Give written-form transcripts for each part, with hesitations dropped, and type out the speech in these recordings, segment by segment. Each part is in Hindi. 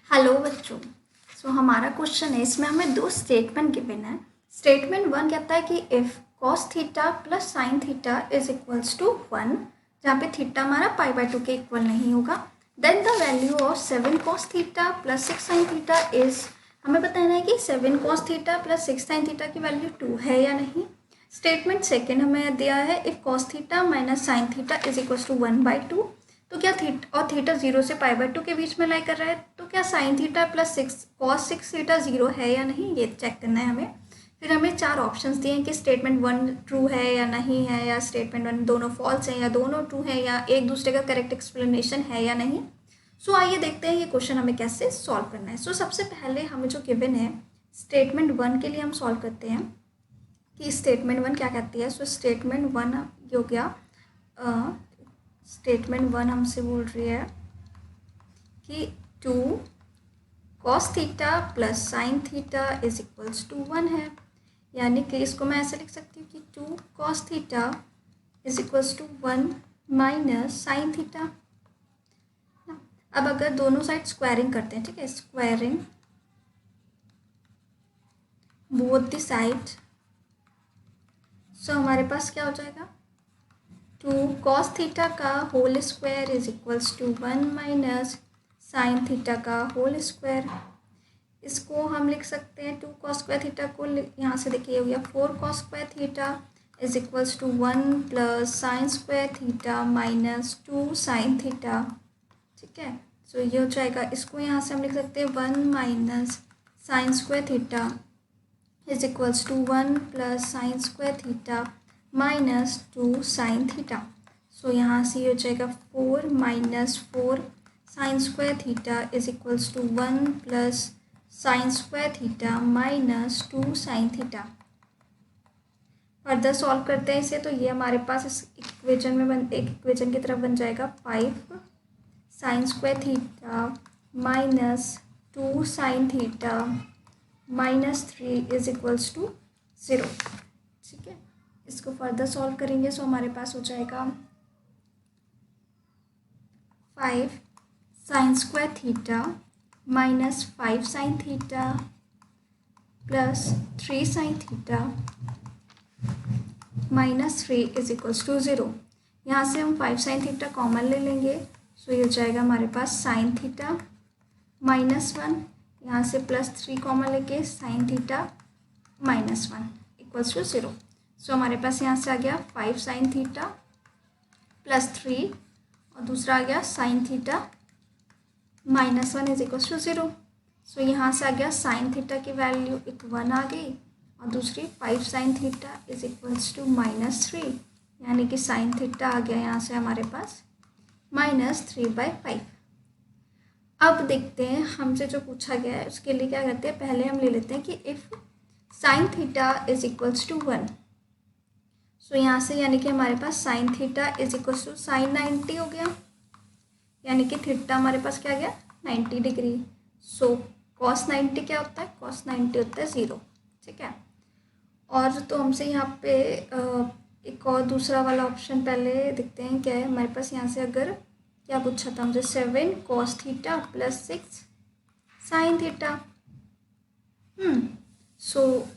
हेलो बच्चों। हमारा क्वेश्चन है, इसमें हमें दो स्टेटमेंट गिवन है। स्टेटमेंट वन कहता है कि if cos theta plus sine theta is equals to 1, जहाँ पे थीटा हमारा π/2 के इक्वल नहीं होगा, then the value of 7 cos theta plus 6 sine theta is, हमें बताना है कि 7 cos theta plus 6 sine theta की वैल्यू 2 है या नहीं। स्टेटमेंट सेकेंड हमें दिया है, if cos theta minus sine theta is equals to 1/2, तो क्या थीटा 0 से π/2 के बीच में लाई कर रहा है, तो क्या sign theta plus 6 cos 6 theta 0 है या नहीं, ये चेक करना है हमें। फिर हमें चार ऑप्शंस दिए हैं कि स्टेटमेंट वन ट्रू है या नहीं है, या स्टेटमेंट वन दोनों फॉल्स हैं या दोनों ट्रू है, या एक दूसरे का करेक्ट एक्सप्लेनेशन है या नहीं। आइए देखते हैं ये क्वेश्चन हमें कैसे सॉल्व करना है। सबसे पहले हमें जो गिवन है स्टेटमेंट वन के लिए हम सॉल्व करते हैं कि स्टेटमेंट वन क्या कहती है। स्टेटमेंट वन ये हो गया, स्टेटमेंट वन हमसे बोल रही है कि 2 cos theta plus sine theta is equals to 1 है, यानी कि इसको मैं ऐसे लिख सकती हूँ कि 2 cos theta is equals to 1 minus sine theta. अब अगर दोनों साइड स्क्वायरिंग करते हैं, ठीक है, स्क्वायरिंग बोथ द साइड, हमारे पास क्या हो जाएगा, 2 कॉस थीटा का whole square is equals to 1 minus sine theta का होल स्क्वायर। इसको हम लिख सकते हैं 2 कॉस स्क्वायर थीटा को यहाँ से देखिए हो गया 4 cos square theta is equals to 1 plus sine square theta minus 2 sine theta, ठीक है। ये हो जाएगा, इसको यहाँ से हम लिख सकते हैं 1 minus sine square theta is equals to 1 plus sine square theta minus 2 sine theta. यहाँ से ये हो जाएगा 4 minus 4 sine square theta is equals to 1 plus sine square theta minus 2 sine theta. Further solve करते हैं इसे, तो ये हमारे पास इस इक्वेशन में एक इक्वेशन की तरफ बन जाएगा 5 sine square theta minus 2 sine theta minus 3 is equals to 0, ठीक है। इसको फर्दर सॉल्व करेंगे, हमारे पास हो जाएगा 5 sine square theta minus 5 sine theta plus 3 sine theta minus 3 is equals to 0। यहाँ से हम 5 साइन थीटा कॉमन ले लेंगे, ये हो जाएगा हमारे पास साइन थीटा माइनस 1, यहाँ से प्लस 3 कॉमन लेके sine theta minus 1 equals to 0। हमारे पास यहाँ से आ गया 5 साइन थीटा प्लस 3 और दूसरा आ गया sine theta minus 1 is equals to 0। यहाँ से आ गया साइन थीटा की वैल्यू एक 1 आ गई और दूसरी 5 sine theta is equals to minus 3, यानी कि साइन थीटा आ गया यहाँ से हमारे पास माइनस 3/5। अब देखते हैं हमसे जो पूछा गया है उसके लिए क्या करते हैं, पहले हम ले लेते हैं कि if sine theta is equals to 1, यहाँ से यानी कि हमारे पास sine theta is equals to sine 90 हो गया, यानी कि थीटा हमारे पास क्या गया 90 डिग्री। कॉस 90 क्या होता है, कॉस 90 होता है 0, ठीक है। और तो हमसे यहाँ पे एक और दूसरा वाला ऑप्शन पहले देखते हैं क्या है हमारे पास। यहाँ से अगर क्या पूछा था मुझे, 7 cos theta plus 6 sine theta.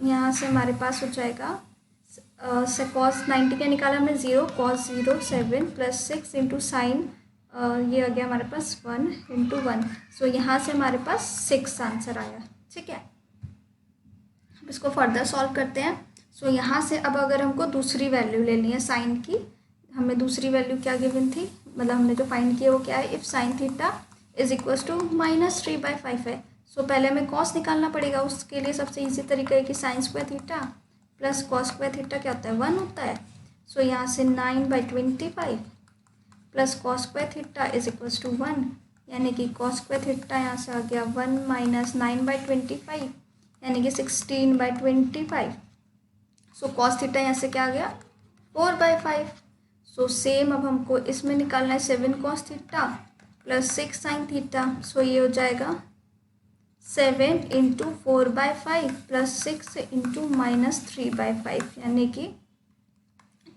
यहाँ से हमारे पास हो जाएगा कॉस 90 क्या निकाला हमने 0, कॉस 0 7 प्लस 6 इंटू साइन, ये आ गया हमारे पास 1 इंटू 1। यहाँ से हमारे पास 6 आंसर आया, ठीक है। अब इसको फर्दर सॉल्व करते हैं। यहाँ से अब अगर हमको दूसरी वैल्यू लेनी है साइन की, हमें दूसरी वैल्यू क्या गिवन थी, मतलब हमने जो फाइंड किया वो क्या है, if sine theta is equals to minus 3/5 है। पहले हमें कॉस निकालना पड़ेगा, उसके लिए सबसे इजी तरीका है कि sine square theta plus cos square theta क्या होता है 1 होता है। यहाँ से 9/25 plus cos square theta is equals to 1, यानी कि कॉस स्क्वायर थीटा यहाँ से आ गया 1 माइनस 9/25, यानी कि 16/25। कॉस थीटा यहाँ से क्या आ गया 4/5। सेम अब हमको इसमें निकालना है 7 cos theta plus 6 sine theta. ये हो जाएगा 7 इंटू 4/5 प्लस 6 इंटू माइनस 3/5, यानी कि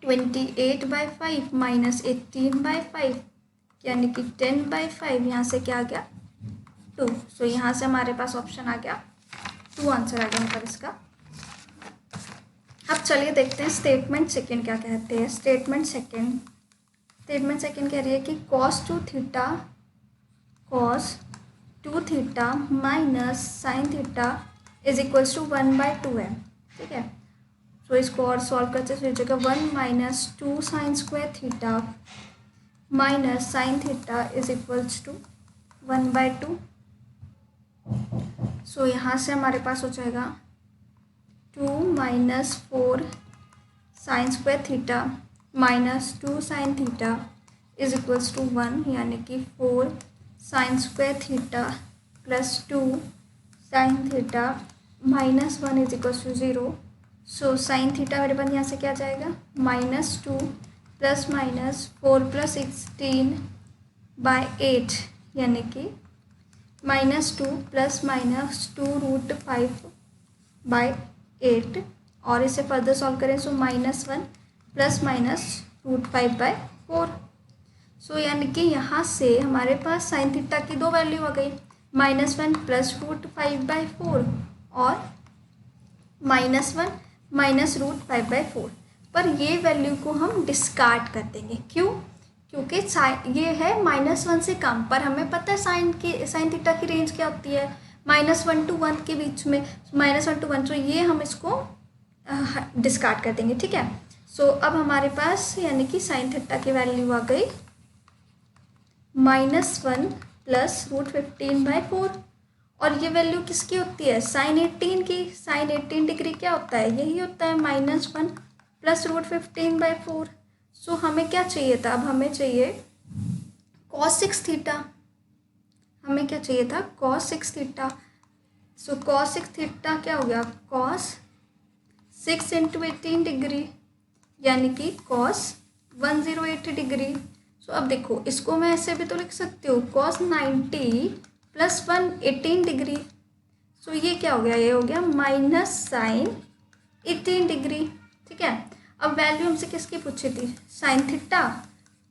28/5 माइनस 18/5, यानी कि 10/5। यहाँ से क्या आ गया 2। सो यहाँ से हमारे पास ऑप्शन आ गया 2 आंसर आ गया मतलब इसका। अब चलिए देखते हैं स्टेटमेंट सेकेंड क्या कहते हैं। स्टेटमेंट सेकेंड कह रही है कि cos 2 theta minus sine theta is equals to 1/2 है। ठीक है, तो इसको और सॉल्व करते हैं। जगह 1 minus 2 sine square theta minus sine theta is equals to 1/2। So यहाँ से हमारे पास हो जाएगा 2 minus 4 sine square theta minus 2 sine theta is equals to 1, यानी कि 4 sine square theta plus 2 sine theta minus 1 is equals to 0। So sine theta मेरे पास यहाँ से क्या जाएगा -2 प्लस माइनस 4 प्लस 16/8, यानी कि -2 प्लस -2√5/8। और इसे फर्दर सॉल्व करें सो -1 प्लस -√5/4। सो यानी कि यहाँ से हमारे पास साइन थीटा की 2 वैल्यू आ गई, -1 प्लस √5/4 और -1 माइनस √5/4। पर ये वैल्यू को हम डिस्कार्ड कर देंगे। क्यों? क्योंकि ये है -1 से कम, पर हमें पता है साइन थीटा की रेंज क्या होती है, -1 to 1 के बीच में, -1 to 1। तो ये हम इसको डिस्कार्ड कर देंगे। ठीक है, सो अब हमारे पास यानी कि साइन थीटा की वैल्यू आ गई -1 प्लस √15/4। और ये वैल्यू किसकी होती है, sin 18 की। sin 18 डिग्री क्या होता है, यही होता है -1 प्लस √15/4। सो हमें क्या चाहिए था, अब हमें चाहिए cos 6 थीटा। हमें क्या चाहिए था, cos 6 थीटा। सो cos 6 थीटा क्या हो गया, cos 6 × 18 डिग्री, यानी कि cos 108 डिग्री। सो अब देखो इसको मैं ऐसे भी तो लिख सकती हूँ cos 90 प्लस 118 डिग्री। सो ये क्या हो गया, ये हो गया माइनस साइन 18 डिग्री। ठीक है, अब वैल्यू हमसे किसकी पूछी थी, sine theta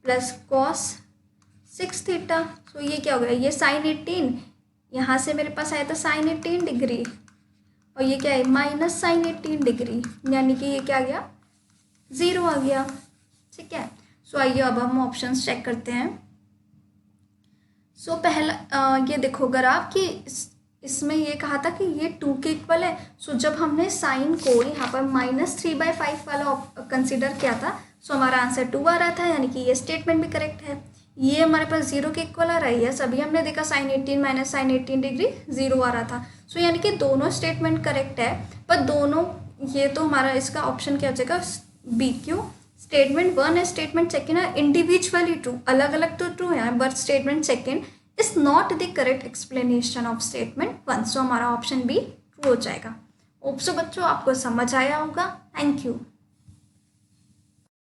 plus cos 6 theta. So ये क्या हो गया, ये साइन 18, यहाँ से मेरे पास आया था साइन 18 डिग्री, और ये क्या है माइनस साइन 18 डिग्री, यानी कि ये क्या आ गया 0 आ गया। ठीक है, सो आइए अब हम ऑप्शंस चेक करते हैं। सो पहला ये देखो ग्राफ कि इसमें ये कहा था कि ये 2 के इक्वल है। सो जब हमने साइन को यहाँ पर -3/5 वाला कंसिडर किया था, सो हमारा आंसर 2 आ रहा था, यानी कि ये स्टेटमेंट भी करेक्ट है। ये हमारे पास 0 के इक्वल आ रही है, सभी हमने देखा साइन 18 माइनस साइन 18 डिग्री 0 आ रहा था। सो यानी कि दोनों स्टेटमेंट करेक्ट है, पर दोनों ये तो हमारा इसका ऑप्शन क्या हो जाएगा बी। क्यों, स्टेटमेंट 1 है स्टेटमेंट सेकेंड है इंडिविजुअली ट्रू, अलग अलग तो ट्रू है, but statement second is not the correct explanation of statement 1। सो हमारा ऑप्शन बी ट्रू हो जाएगा। होप सो बच्चों आपको समझ आया होगा। Thank you.